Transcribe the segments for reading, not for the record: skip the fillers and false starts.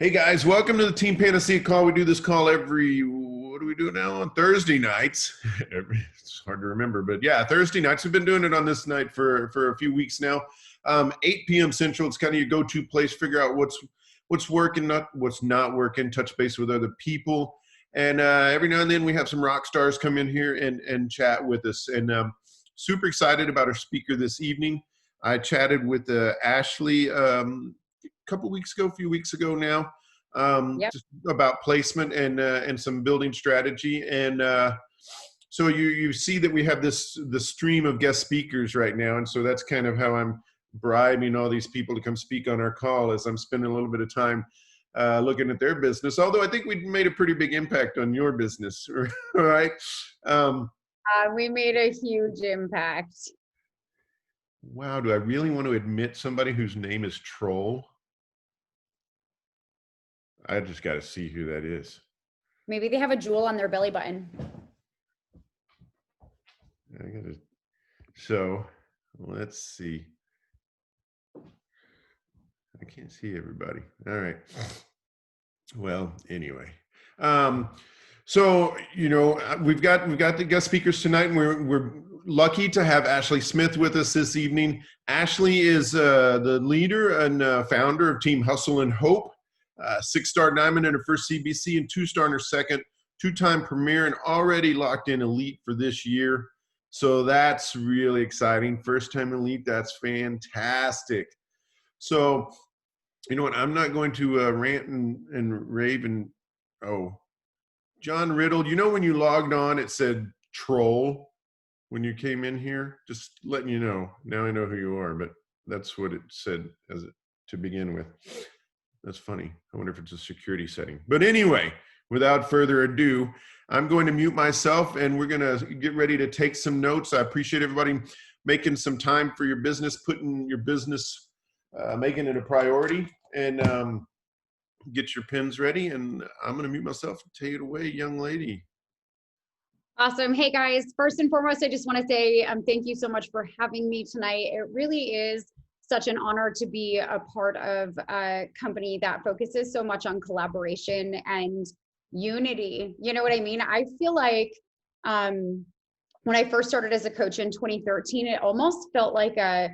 Hey guys, welcome to the Team Panacea call. We do this call what do we do now? On Thursday nights. It's hard to remember, but yeah, Thursday nights. We've been doing it on this night for a few weeks now. 8 p.m. Central. It's kind of your go-to place. Figure out what's working, what's not working. Touch base with other people, and every now and then we have some rock stars come in here and chat with us. And super excited about our speaker this evening. I chatted with Ashlie. A few weeks ago now, Yep. just about placement and some building strategy. And so you see that we have the stream of guest speakers right now, and so that's kind of how I'm bribing all these people to come speak on our call as I'm spending a little bit of time looking at their business. Although I think we made a pretty big impact on your business, right? We made a huge impact. Wow, do I really want to admit somebody whose name is Troll? I just got to see who that is. Maybe they have a jewel on their belly button. So let's see. I can't see everybody. All right. Well, anyway. So we've got the guest speakers tonight, and we're lucky to have Ashlie Smith with us this evening. Ashlie is the leader and founder of Team Hustle and Hope. 6-star diamond in her first CBC and 2-star in her second, 2-time premier, and already locked in elite for this year. So that's really exciting. First time elite, that's fantastic. So, you know what? I'm not going to rant and rave and, John Riddle, when you logged on, it said troll when you came in here? Just letting you know. Now I know who you are, but that's what it said to begin with. That's funny. I wonder if it's a security setting. But anyway, without further ado, I'm going to mute myself and we're going to get ready to take some notes. I appreciate everybody making some time for your business, putting your business, making it a priority, and get your pens ready. And I'm going to mute myself and take it away, young lady. Awesome. Hey guys, first and foremost, I just want to say thank you so much for having me tonight. It really is such an honor to be a part of a company that focuses so much on collaboration and unity. You know what I mean? I feel like when I first started as a coach in 2013, it almost felt like a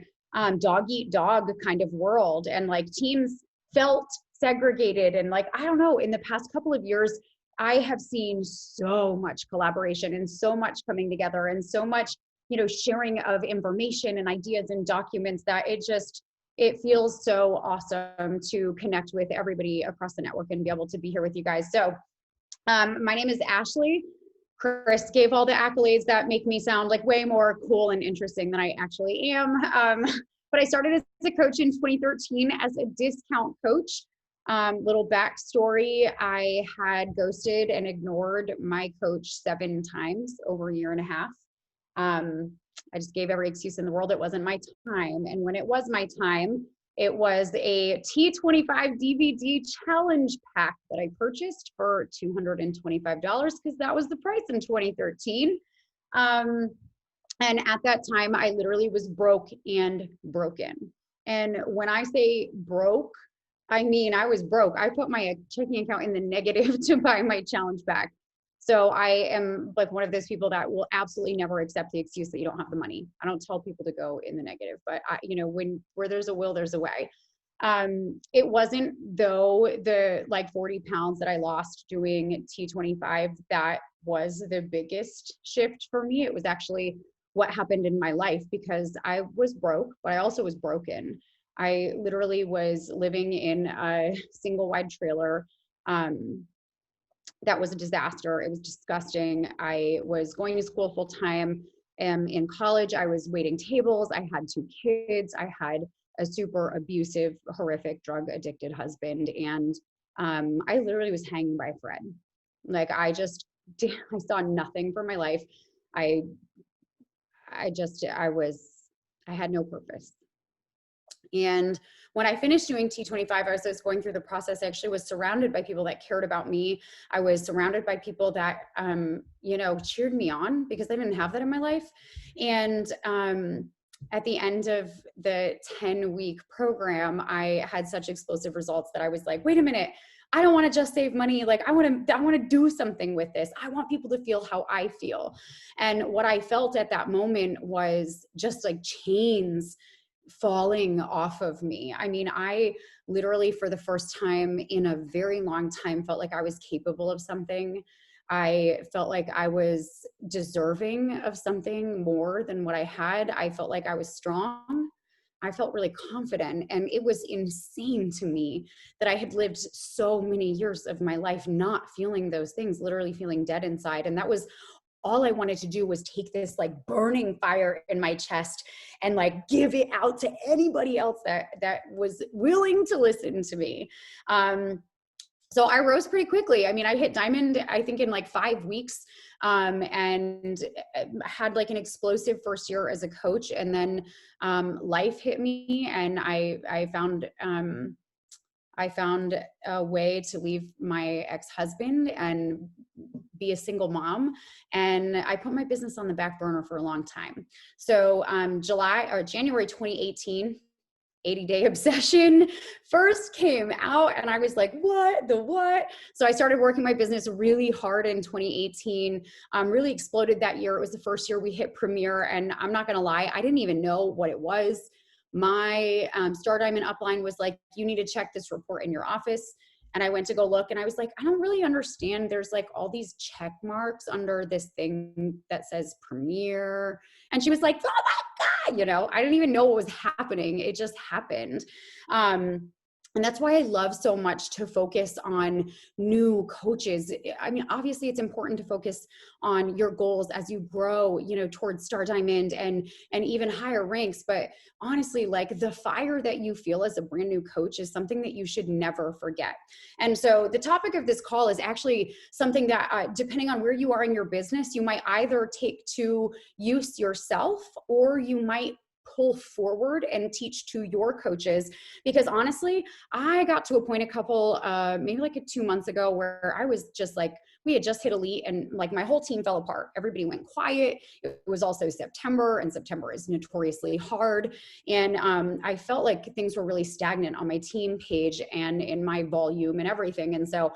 dog eat dog kind of world, and like teams felt segregated. And like, I don't know, in the past couple of years, I have seen so much collaboration and so much coming together and so much sharing of information and ideas and documents that it feels so awesome to connect with everybody across the network and be able to be here with you guys. So my name is Ashlie. Chris gave all the accolades that make me sound like way more cool and interesting than I actually am. But I started as a coach in 2013 as a discount coach. Little backstory, I had ghosted and ignored my coach 7 times over a year and a half. I just gave every excuse in the world. It wasn't my time. And when it was my time, it was a T25 DVD challenge pack that I purchased for $225 because that was the price in 2013. And at that time, I literally was broke and broken. And when I say broke, I mean, I was broke. I put my checking account in the negative to buy my challenge pack. So I am like one of those people that will absolutely never accept the excuse that you don't have the money. I don't tell people to go in the negative, but where there's a will, there's a way. It wasn't though the like 40 pounds that I lost doing T25 that was the biggest shift for me. It was actually what happened in my life, because I was broke, but I also was broken. I literally was living in a single wide trailer. That was a disaster. It was disgusting. I was going to school full time. In college, I was waiting tables. I had 2 kids. I had a super abusive, horrific, drug addicted husband. And I literally was hanging by a thread. Like I saw nothing for my life. I had no purpose. And when I finished doing T25, as I was going through the process, I actually was surrounded by people that cared about me. I was surrounded by people that, cheered me on, because I didn't have that in my life. And at the end of the 10-week program, I had such explosive results that I was like, wait a minute, I don't want to just save money. Like I want to do something with this. I want people to feel how I feel. And what I felt at that moment was just like chains falling off of me. I mean, I literally for the first time in a very long time felt like I was capable of something. I felt like I was deserving of something more than what I had. I felt like I was strong. I felt really confident. And it was insane to me that I had lived so many years of my life not feeling those things, literally feeling dead inside. And that was all I wanted to do, was take this like burning fire in my chest and like give it out to anybody else that was willing to listen to me. So I rose pretty quickly. I mean, I hit diamond, I think in like 5 weeks, and had like an explosive first year as a coach. And then life hit me, and I found a way to leave my ex-husband and be a single mom. And I put my business on the back burner for a long time. So January 2018, 80-day obsession first came out, and I was like, what? So I started working my business really hard in 2018, really exploded that year. It was the first year we hit Premier, and I'm not gonna lie, I didn't even know what it was. My Star Diamond upline was like, you need to check this report in your office. And I went to go look, and I was like, I don't really understand. There's like all these check marks under this thing that says Premier. And she was like, oh my God, I didn't even know what was happening. It just happened. And that's why I love so much to focus on new coaches. I mean, obviously it's important to focus on your goals as you grow, towards Star Diamond and even higher ranks. But honestly, like the fire that you feel as a brand new coach is something that you should never forget. And so the topic of this call is actually something that, depending on where you are in your business, you might either take to use yourself, or you might pull forward and teach to your coaches. Because honestly, I got to a point a couple, maybe like 2 months ago, where I was just like, we had just hit elite, and like my whole team fell apart. Everybody went quiet. It was also September, and September is notoriously hard. And I felt like things were really stagnant on my team page and in my volume and everything. And so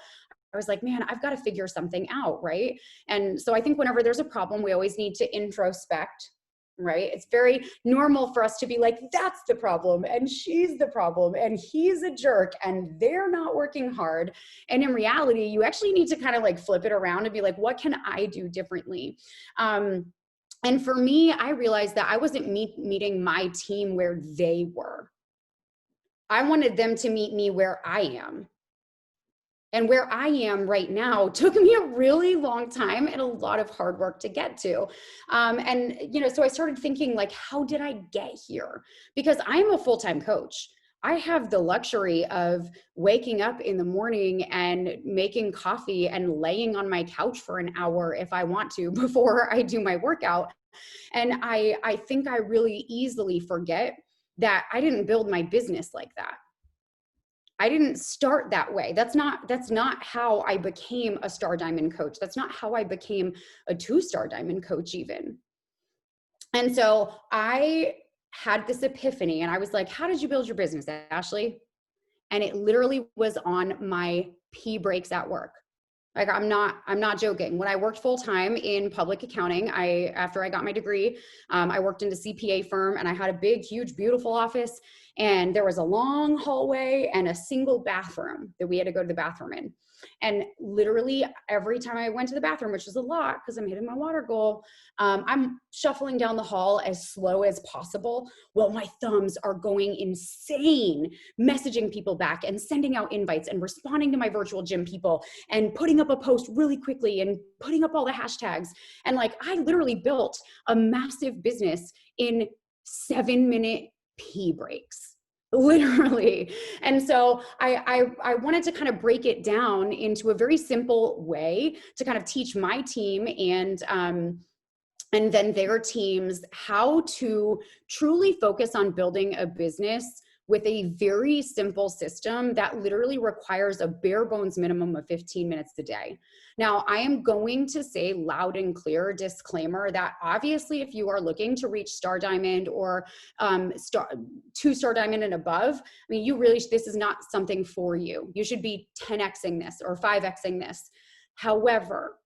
I was like, man, I've got to figure something out, right? And so I think whenever there's a problem, we always need to introspect, right? It's very normal for us to be like, that's the problem, and she's the problem, and he's a jerk, and they're not working hard. And in reality, you actually need to kind of like flip it around and be like, what can I do differently? And for me, I realized that I wasn't meeting my team where they were. I wanted them to meet me where I am. And where I am right now took me a really long time and a lot of hard work to get to. So I started thinking like, how did I get here? Because I'm a full-time coach. I have the luxury of waking up in the morning and making coffee and laying on my couch for an hour if I want to before I do my workout. And I think I really easily forget that I didn't build my business like that. I didn't start that way. That's not how I became a Star Diamond coach. That's not how I became a 2-star Diamond coach even. And so I had this epiphany, and I was like, how did you build your business, Ashlie? And it literally was on my pee breaks at work. Like, I'm not joking. When I worked full-time in public accounting, after I got my degree, I worked in a CPA firm, and I had a big, huge, beautiful office, and there was a long hallway and a single bathroom that we had to go to the bathroom in. And literally every time I went to the bathroom, which is a lot because I'm hitting my water goal, I'm shuffling down the hall as slow as possible. Well, my thumbs are going insane, messaging people back and sending out invites and responding to my virtual gym people and putting up a post really quickly and putting up all the hashtags. And like, I literally built a massive business in 7-minute pee breaks. Literally. And so I wanted to kind of break it down into a very simple way to kind of teach my team and then their teams how to truly focus on building a business with a very simple system that literally requires a bare bones minimum of 15 minutes a day. Now, I am going to say loud and clear disclaimer that obviously if you are looking to reach Star Diamond or 2-star Diamond and above, I mean, this is not something for you. You should be 10xing this or 5xing this. However,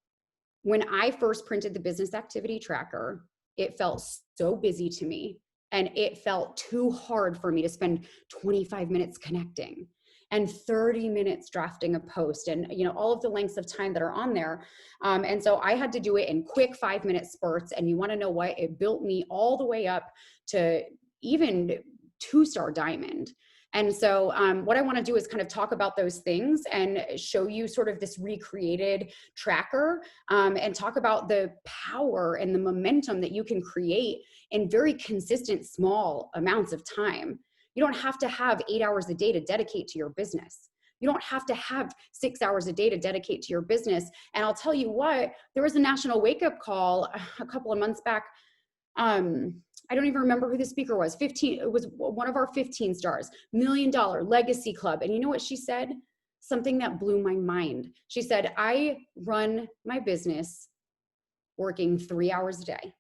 when I first printed the business activity tracker, it felt so busy to me. And it felt too hard for me to spend 25 minutes connecting and 30 minutes drafting a post and, all of the lengths of time that are on there. And so I had to do it in quick 5-minute spurts. And you want to know what? It built me all the way up to even 2-star Diamond. And so what I want to do is kind of talk about those things and show you sort of this recreated tracker and talk about the power and the momentum that you can create in very consistent, small amounts of time. You don't have to have 8 hours a day to dedicate to your business. You don't have to have 6 hours a day to dedicate to your business. And I'll tell you what, there was a national wake-up call a couple of months back. I don't even remember who the speaker was. It was one of our 15 stars, $1 million legacy club. And you know what she said? Something that blew my mind. She said, I run my business working 3 hours a day.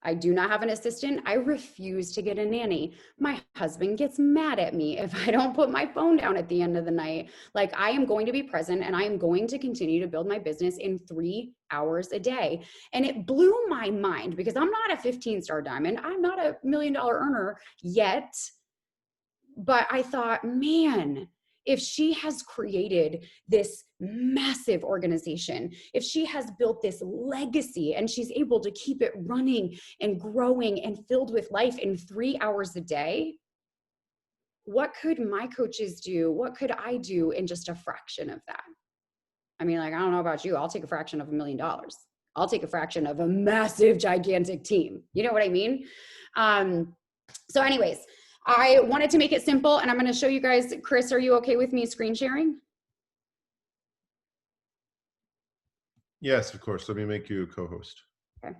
I do not have an assistant. I refuse to get a nanny. My husband gets mad at me if I don't put my phone down at the end of the night. Like, I am going to be present and I am going to continue to build my business in 3 hours a day. And it blew my mind because I'm not a 15-star Diamond. I'm not a $1 million earner yet. But I thought, man, if she has created this massive organization, if she has built this legacy and she's able to keep it running and growing and filled with life in 3 hours a day, what could my coaches do? What could I do in just a fraction of that? I mean, like, I don't know about you. I'll take a fraction of $1 million. I'll take a fraction of a massive, gigantic team. You know what I mean? So anyways, I wanted to make it simple and I'm going to show you guys. Chris, are you okay with me screen sharing? Yes, of course. Let me make you a co-host. Okay.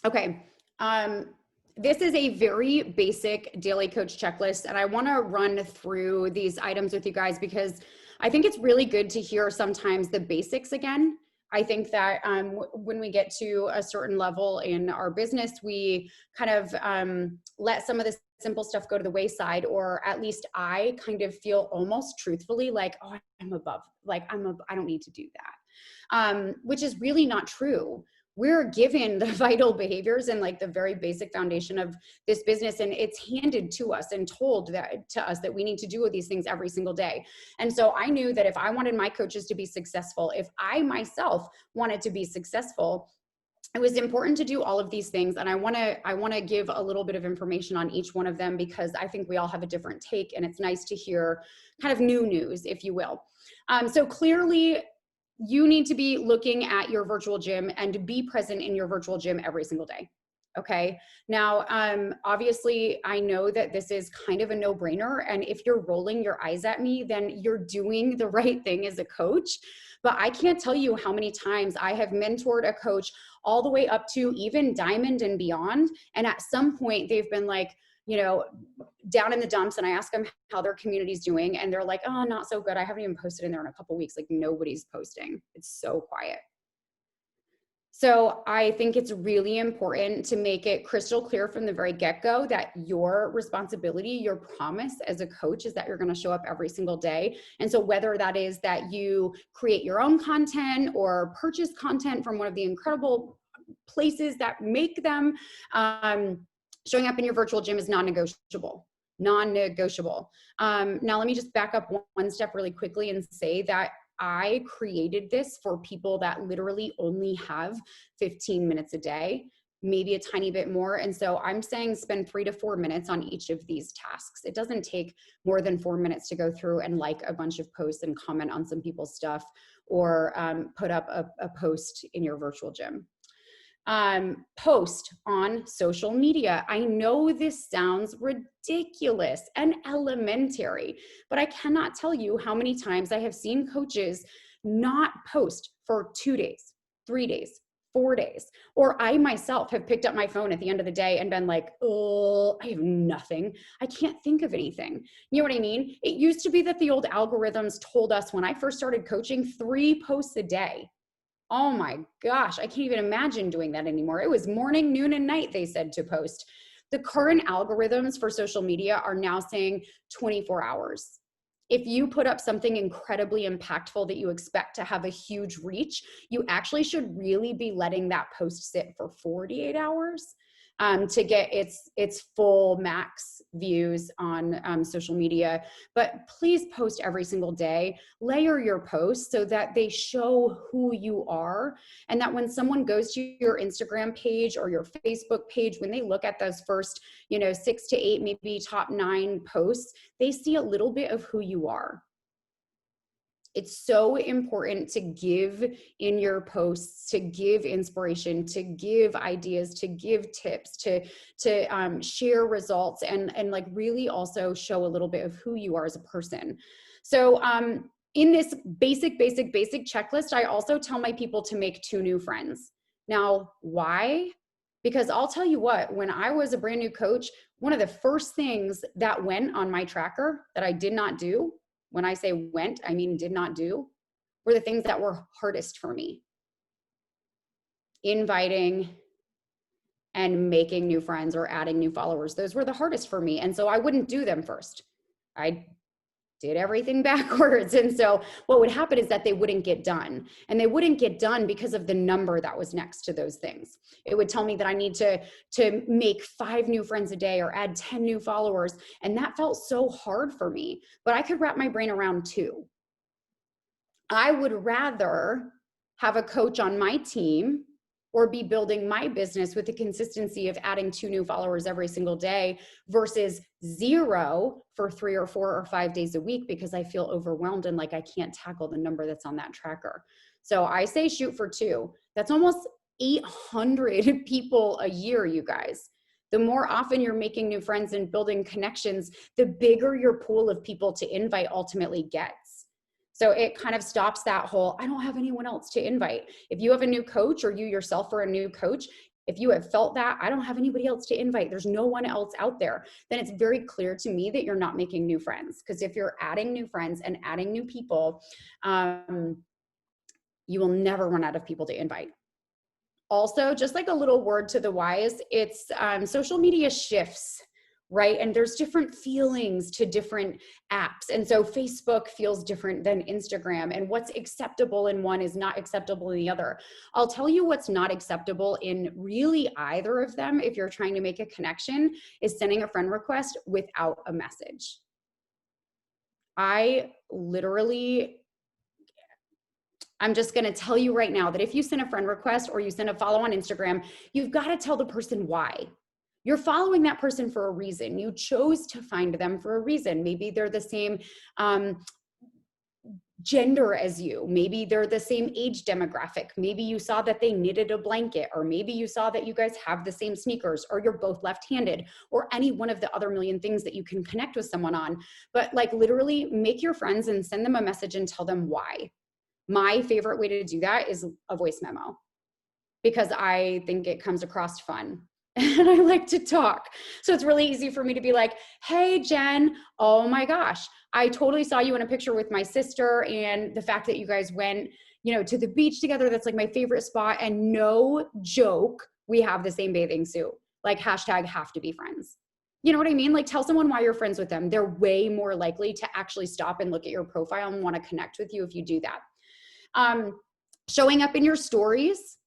Okay. This is a very basic daily coach checklist, and I want to run through these items with you guys because I think it's really good to hear sometimes the basics again. I think that when we get to a certain level in our business, we kind of let some of the simple stuff go to the wayside, or at least I kind of feel almost truthfully like, oh, I'm above, like I don't need to do that, which is really not true. We're given the vital behaviors and like the very basic foundation of this business, and it's handed to us and told to us that we need to do these things every single day. And so I knew that if I wanted my coaches to be successful, if I myself wanted to be successful, it was important to do all of these things. And I want to give a little bit of information on each one of them because I think we all have a different take, and it's nice to hear kind of new news, if you will. So clearly, you need to be looking at your virtual gym and be present in your virtual gym every single day. Okay. Now, obviously I know that this is kind of a no-brainer. And if you're rolling your eyes at me, then you're doing the right thing as a coach. But I can't tell you how many times I have mentored a coach all the way up to even Diamond and beyond. And at some point they've been like, down in the dumps, and I ask them how their community's doing, and they're like, oh, not so good. I haven't even posted in there in a couple of weeks. Like, nobody's posting. It's so quiet. So I think it's really important to make it crystal clear from the very get-go that your responsibility, your promise as a coach is that you're going to show up every single day. And so whether that is that you create your own content or purchase content from one of the incredible places that make them, showing up in your virtual gym is non-negotiable. Non-negotiable. Now, let me just back up one step really quickly and say that I created this for people that literally only have 15 minutes a day, maybe a tiny bit more. And so I'm saying spend 3 to 4 minutes on each of these tasks. It doesn't take more than 4 minutes to go through and like a bunch of posts and comment on some people's stuff or put up a post in your virtual gym. post on social media. I know this sounds ridiculous and elementary, but I cannot tell you how many times I have seen coaches not post for 2 days, 3 days, 4 days. Or I myself have picked up my phone at the end of the day and been like, oh, I have nothing. I can't think of anything. You know what I mean? It used to be that the old algorithms told us when I first started coaching 3 posts a day. Oh my gosh, I can't even imagine doing that anymore. It was morning, noon, and night, they said to post. The current algorithms for social media are now saying 24 hours. If you put up something incredibly impactful that you expect to have a huge reach, you actually should really be letting that post sit for 48 hours to get its full max views on social media. But please post every single day. Layer your posts so that they show who you are, and that when someone goes to your Instagram page or your Facebook page, when they look at those first 6 to 8, maybe top 9 posts, they see a little bit of who you are. It's so important to give in your posts, to give inspiration, to give ideas, to give tips, to share results, and like really also show a little bit of who you are as a person. So in this basic checklist, I also tell my people to make 2 new friends. Now, why? Because I'll tell you what, when I was a brand new coach, one of the first things that went on my tracker that I did not do, when I say went, I mean did not do, were the things that were hardest for me. Inviting and making new friends or adding new followers. Those were the hardest for me. And so I wouldn't do them first. I did everything backwards. And so what would happen is that they wouldn't get done. And they wouldn't get done because of the number that was next to those things. It would tell me that I need to make 5 new friends a day or add 10 new followers. And that felt so hard for me, but I could wrap my brain around 2. I would rather have a coach on my team or be building my business with the consistency of adding 2 new followers every single day versus 0 for 3 or 4 or 5 days a week because I feel overwhelmed and like I can't tackle the number that's on that tracker. So I say shoot for 2. That's almost 800 people a year, you guys. The more often you're making new friends and building connections, the bigger your pool of people to invite ultimately gets. So it kind of stops that whole, I don't have anyone else to invite. If you have a new coach or you yourself are a new coach, if you have felt that, I don't have anybody else to invite, there's no one else out there, then it's very clear to me that you're not making new friends. Because if you're adding new friends and adding new people, you will never run out of people to invite. Also, just like a little word to the wise, it's social media shifts, right? And there's different feelings to different apps. And so Facebook feels different than Instagram, and what's acceptable in one is not acceptable in the other. I'll tell you what's not acceptable in really either of them if you're trying to make a connection is sending a friend request without a message. I'm just going to tell you right now that if you send a friend request or you send a follow on Instagram, you've got to tell the person why. You're following that person for a reason. You chose to find them for a reason. Maybe they're the same gender as you. Maybe they're the same age demographic. Maybe you saw that they knitted a blanket, or maybe you saw that you guys have the same sneakers, or you're both left-handed, or any one of the other million things that you can connect with someone on. But like literally make your friends and send them a message and tell them why. My favorite way to do that is a voice memo because I think it comes across fun. And I like to talk. So it's really easy for me to be like, hey, Jen, oh my gosh, I totally saw you in a picture with my sister, and the fact that you guys went, to the beach together, that's like my favorite spot. And no joke, we have the same bathing suit, like hashtag have to be friends. You know what I mean? Like tell someone why you're friends with them. They're way more likely to actually stop and look at your profile and want to connect with you if you do that. Showing up in your stories,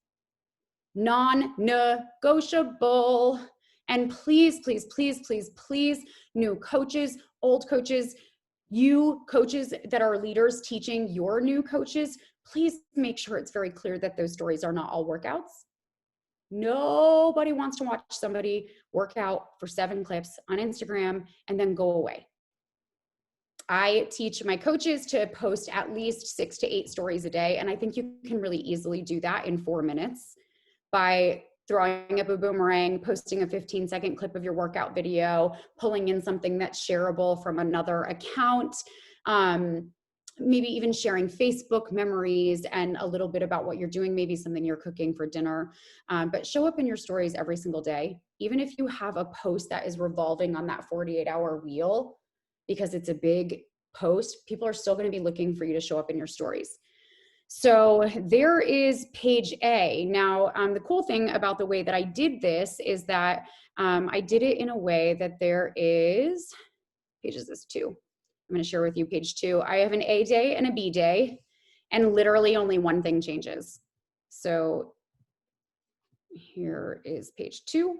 non-negotiable. And please, please, please, please, please, new coaches, old coaches, you coaches that are leaders teaching your new coaches, please make sure it's very clear that those stories are not all workouts. Nobody wants to watch somebody work out for 7 clips on Instagram and then go away. I teach my coaches to post at least 6 to 8 stories a day. And I think you can really easily do that in 4 minutes by throwing up a boomerang, posting a 15-second clip of your workout video, pulling in something that's shareable from another account, maybe even sharing Facebook memories and a little bit about what you're doing, maybe something you're cooking for dinner. But show up in your stories every single day, even if you have a post that is revolving on that 48-hour wheel, because it's a big post, people are still going to be looking for you to show up in your stories. So there is page A. Now, the cool thing about the way that I did this is that I did it in a way that there is, page is this too. I'm going to share with you page 2. I have an A day and a B day, and literally only one thing changes. So here is page 2.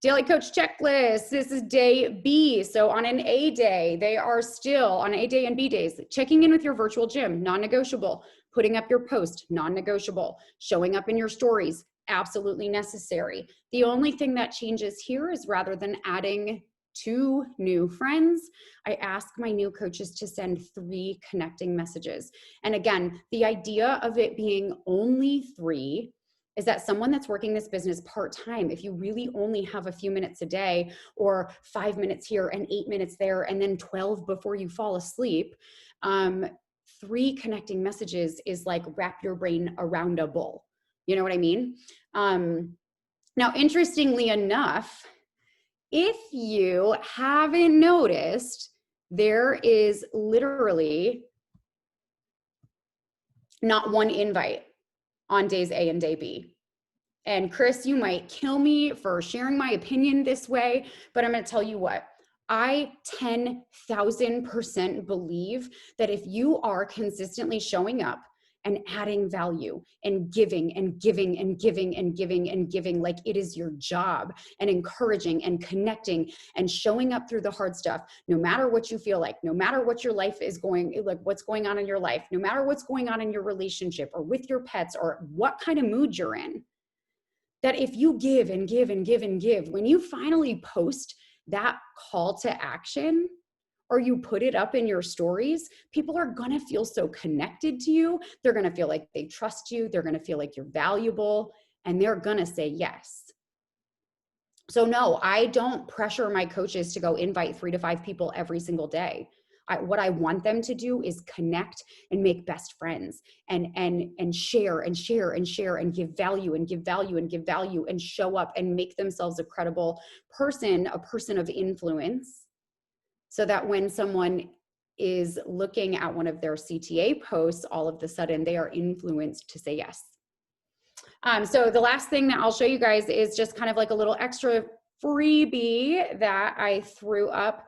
Daily coach checklist. This is day B. So on an A day, they are still on A day and B days, checking in with your virtual gym, non-negotiable. Putting up your post, non-negotiable. Showing up in your stories, absolutely necessary. The only thing that changes here is rather than adding 2 new friends, I ask my new coaches to send 3 connecting messages. And again, the idea of it being only 3 is that someone that's working this business part-time, if you really only have a few minutes a day or 5 minutes here and 8 minutes there and then 12 before you fall asleep, 3 connecting messages is like wrap your brain around a bull. You know what I mean? Now, interestingly enough, if you haven't noticed, there is literally not one invite on days A and day B. And Chris, you might kill me for sharing my opinion this way, but I'm going to tell you what. I 10,000% believe that if you are consistently showing up and adding value and giving and giving and giving and giving and giving like it is your job, and encouraging and connecting and showing up through the hard stuff, no matter what you feel like, no matter what your life is going, like what's going on in your life, no matter what's going on in your relationship or with your pets or what kind of mood you're in, that if you give and give and give and give, when you finally post that call to action, or you put it up in your stories, people are gonna feel so connected to you. They're gonna feel like they trust you. They're gonna feel like you're valuable, and they're gonna say yes. So no, I don't pressure my coaches to go invite 3 to 5 people every single day. What I want them to do is connect and make best friends and share and share and share and give value and give value and give value and show up and make themselves a credible person, a person of influence, so that when someone is looking at one of their CTA posts, all of a sudden they are influenced to say yes. So the last thing that I'll show you guys is just kind of like a little extra freebie that I threw up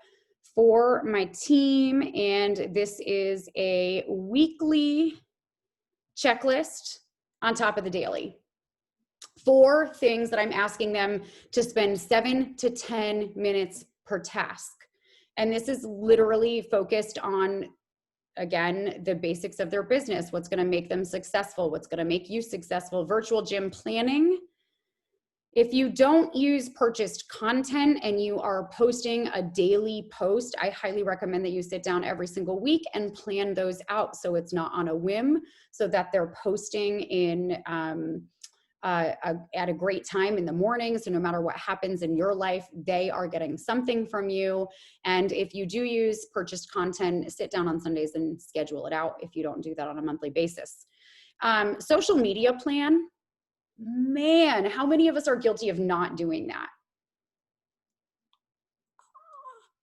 for my team. And this is a weekly checklist on top of the daily. 4 things that I'm asking them to spend 7 to 10 minutes per task. And this is literally focused on, again, the basics of their business, what's going to make them successful, what's going to make you successful, virtual gym planning. If you don't use purchased content and you are posting a daily post, I highly recommend that you sit down every single week and plan those out so it's not on a whim, so that they're posting in at a great time in the morning. So no matter what happens in your life, they are getting something from you. And if you do use purchased content, sit down on Sundays and schedule it out if you don't do that on a monthly basis. Social media plan. Man, how many of us are guilty of not doing that?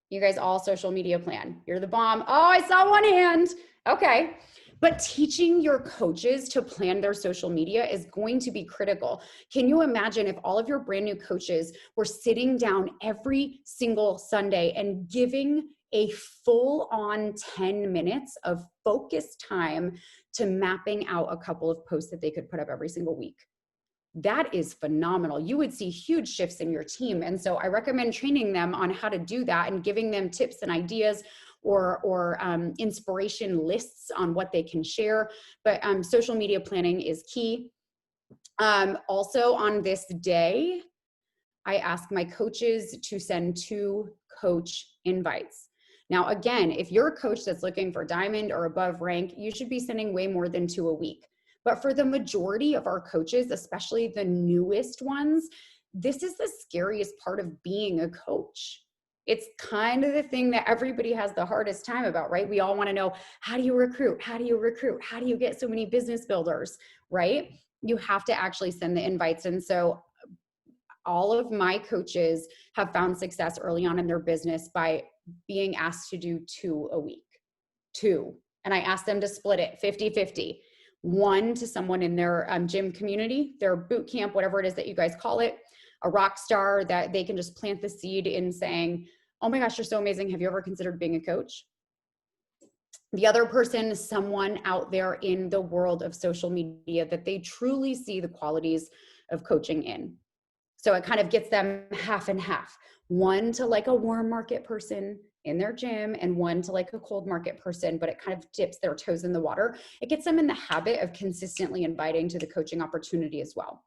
You guys all social media plan. You're the bomb. Oh, I saw one hand. Okay. But teaching your coaches to plan their social media is going to be critical. Can you imagine if all of your brand new coaches were sitting down every single Sunday and giving a full-on 10 minutes of focused time to mapping out a couple of posts that they could put up every single week? That is phenomenal. You would see huge shifts in your team. And so I recommend training them on how to do that and giving them tips and ideas or inspiration lists on what they can share. But social media planning is key. Also on this day, I ask my coaches to send 2 coach invites. Now, again, if you're a coach that's looking for diamond or above rank, you should be sending way more than 2 a week. But for the majority of our coaches, especially the newest ones, this is the scariest part of being a coach. It's kind of the thing that everybody has the hardest time about, right? We all want to know, how do you recruit? How do you recruit? How do you get so many business builders, right? You have to actually send the invites. And so all of my coaches have found success early on in their business by being asked to do 2 a week. 2. And I asked them to split it 50-50. 1 to someone in their gym community, their boot camp, whatever it is that you guys call it, a rock star that they can just plant the seed in saying, oh my gosh, you're so amazing. Have you ever considered being a coach? The other person, someone out there in the world of social media that they truly see the qualities of coaching in. So it kind of gets them half and half. 1 to like a warm market person in their gym and 1 to like a cold market person, but it kind of dips their toes in the water. It gets them in the habit of consistently inviting to the coaching opportunity as well.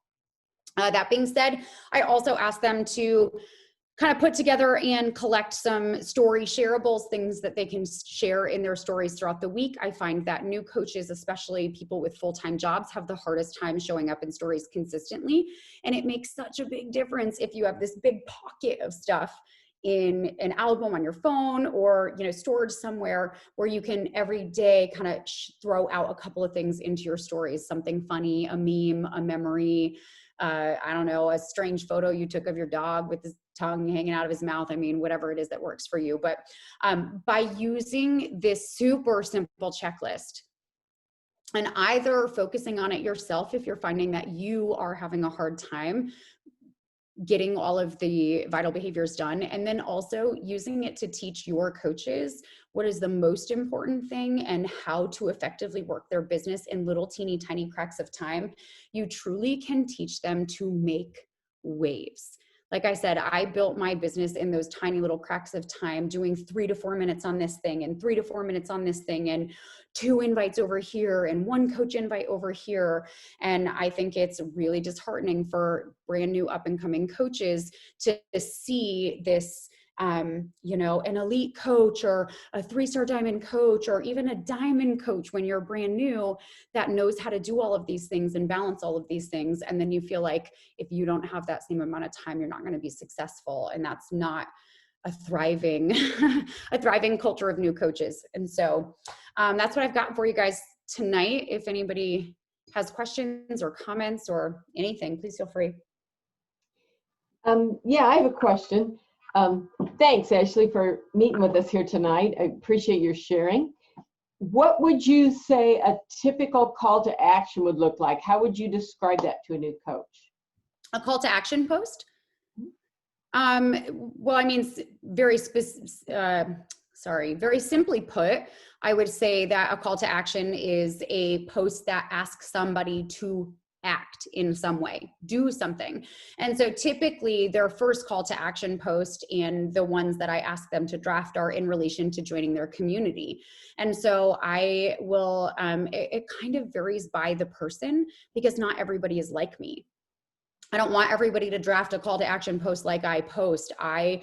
That being said, I also ask them to kind of put together and collect some story shareables, things that they can share in their stories throughout the week. I find that new coaches, especially people with full-time jobs, have the hardest time showing up in stories consistently. And it makes such a big difference if you have this big pocket of stuff in an album on your phone or, you know, stored somewhere where you can every day kind of throw out a couple of things into your stories, something funny, a meme, a memory, I don't know, a strange photo you took of your dog with his tongue hanging out of his mouth. I mean, whatever it is that works for you. But by using this super simple checklist and either focusing on it yourself, if you're finding that you are having a hard time getting all of the vital behaviors done, and then also using it to teach your coaches what is the most important thing and how to effectively work their business in little teeny tiny cracks of time, you truly can teach them to make waves. Like I said, I built my business in those tiny little cracks of time, doing 3 to 4 minutes on this thing and 3 to 4 minutes on this thing and 2 invites over here and 1 coach invite over here. And I think it's really disheartening for brand new up and coming coaches to see this, you know, an elite coach or a 3-star diamond coach or even a diamond coach when you're brand new that knows how to do all of these things and balance all of these things. And then you feel like if you don't have that same amount of time, you're not going to be successful. And that's not a thriving, a thriving culture of new coaches. And so that's what I've got for you guys tonight. If anybody has questions or comments or anything, please feel free. Yeah, I have a question. Thanks, Ashlie, for meeting with us here tonight. I appreciate your sharing. What would you say a typical call to action would look like? How would you describe that to a new coach? A call to action post? Well, I mean, very simply put, I would say that a call to action is a post that asks somebody to act in some way, do something. And so typically their first call to action post and the ones that I ask them to draft are in relation to joining their community. And so I will, it kind of varies by the person because not everybody is like me. I don't want everybody to draft a call to action post like I post. I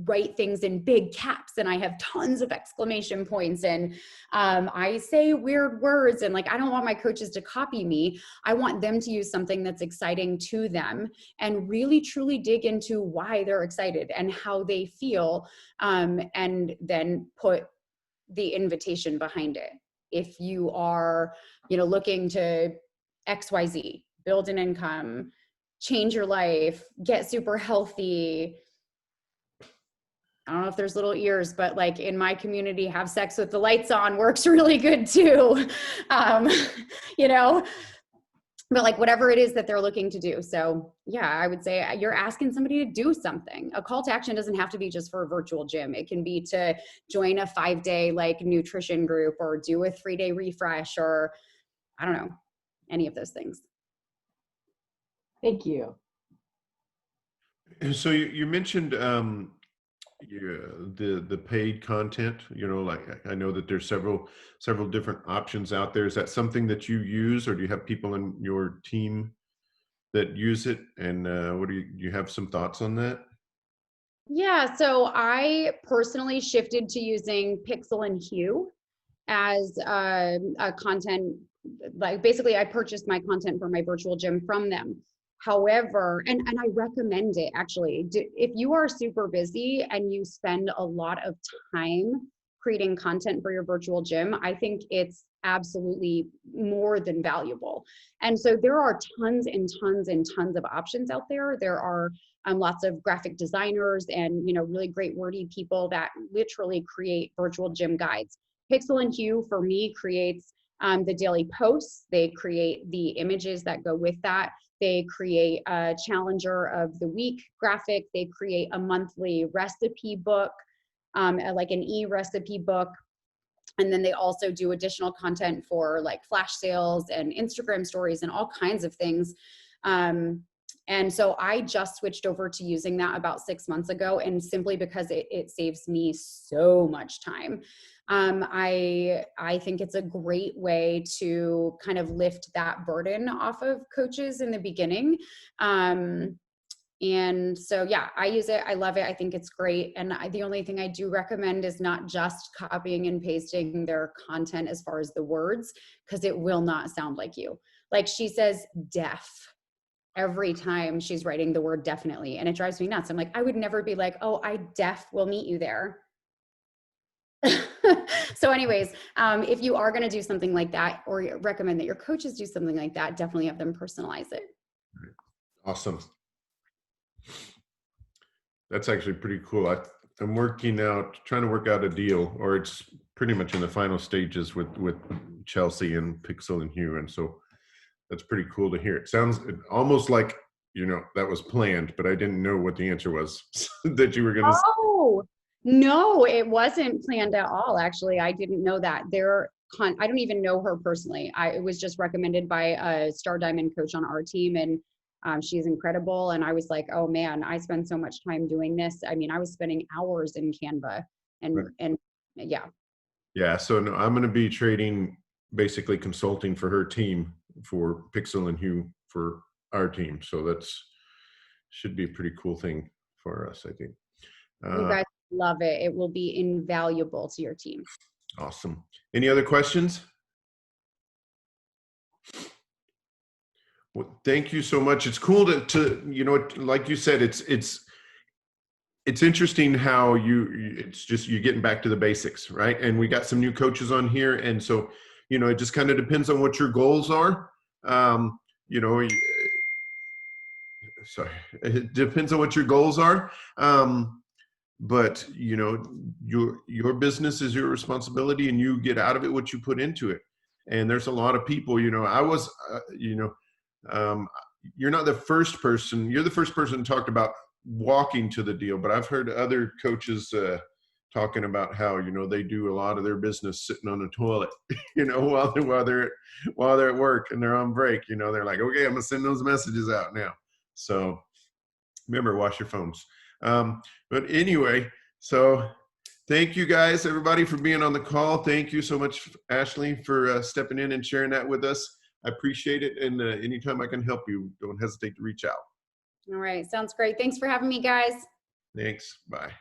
write things in big caps and I have tons of exclamation points and I say weird words and like, I don't want my coaches to copy me. I want them to use something that's exciting to them and really truly dig into why they're excited and how they feel, and then put the invitation behind it. If you are, you know, looking to XYZ, build an income, change your life, get super healthy. I don't know if there's little ears, but like in my community, have sex with the lights on works really good too. You know, but like whatever it is that they're looking to do. So yeah, I would say you're asking somebody to do something. A call to action doesn't have to be just for a virtual gym. It can be to join a 5-day like nutrition group or do a 3-day refresh or I don't know, any of those things. Thank you. So you mentioned the paid content, you know, like I know that there's several different options out there. Is that something that you use or do you have people in your team that use it? And what do you have some thoughts on that? Yeah, so I personally shifted to using Pixel and Hue. as a content, like basically I purchased my content for my virtual gym from them. However, and I recommend it actually, if you are super busy and you spend a lot of time creating content for your virtual gym, I think it's absolutely more than valuable. And so there are tons and tons and tons of options out there. There are lots of graphic designers and, you know, really great wordy people that literally create virtual gym guides. Pixel and Hue for me creates the daily posts. They create the images that go with that. They create a Challenger of the Week graphic. They create a monthly recipe book, like an e-recipe book. And then they also do additional content for like flash sales and Instagram stories and all kinds of things. And so I just switched over to using that about 6 months ago, and simply because it saves me so much time. I think it's a great way to kind of lift that burden off of coaches in the beginning. And so, yeah, I use it. I love it. I think it's great. And the only thing I do recommend is not just copying and pasting their content as far as the words, because it will not sound like you. Like she says deaf every time she's writing the word definitely. And it drives me nuts. I'm like, I would never be like, oh, I def will meet you there. So anyways, if you are going to do something like that, or recommend that your coaches do something like that, definitely have them personalize it. Awesome. That's actually pretty cool. I'm trying to work out a deal, or it's pretty much in the final stages with Chelsea and Pixel and Hue. And so that's pretty cool to hear. It sounds almost like, you know, that was planned, but I didn't know what the answer was that you were going to say. Oh, no, it wasn't planned at all. Actually, I didn't know that. I don't even know her personally. It was just recommended by a Star Diamond coach on our team, and she's incredible. And I was like, oh man, I spend so much time doing this. I mean, I was spending hours in Canva, and yeah. Yeah. So no, I'm going to be trading, basically consulting for her team for Pixel and Hue for our team. So should be a pretty cool thing for us, I think. You guys love it. It will be invaluable to your team. Awesome. Any other questions? Well, thank you so much. It's cool to you know, like you said, it's interesting how it's just you're getting back to the basics, right? And we got some new coaches on here, and so, you know, it just kind of depends on what your goals are. You know, sorry, it depends on what your goals are. But you know, your business is your responsibility, and you get out of it what you put into it. And there's a lot of people, you know, you're not the first person. You're the first person who talked about walking to the deal, but I've heard other coaches talking about how, you know, they do a lot of their business sitting on the toilet, you know, while they're at work and they're on break. You know, they're like, okay, I'm gonna send those messages out now. So remember, wash your phones. But anyway, so thank you guys, everybody, for being on the call. Thank you so much, Ashlie, for stepping in and sharing that with us. I appreciate it. And anytime I can help you, don't hesitate to reach out. All right. Sounds great. Thanks for having me, guys. Thanks. Bye.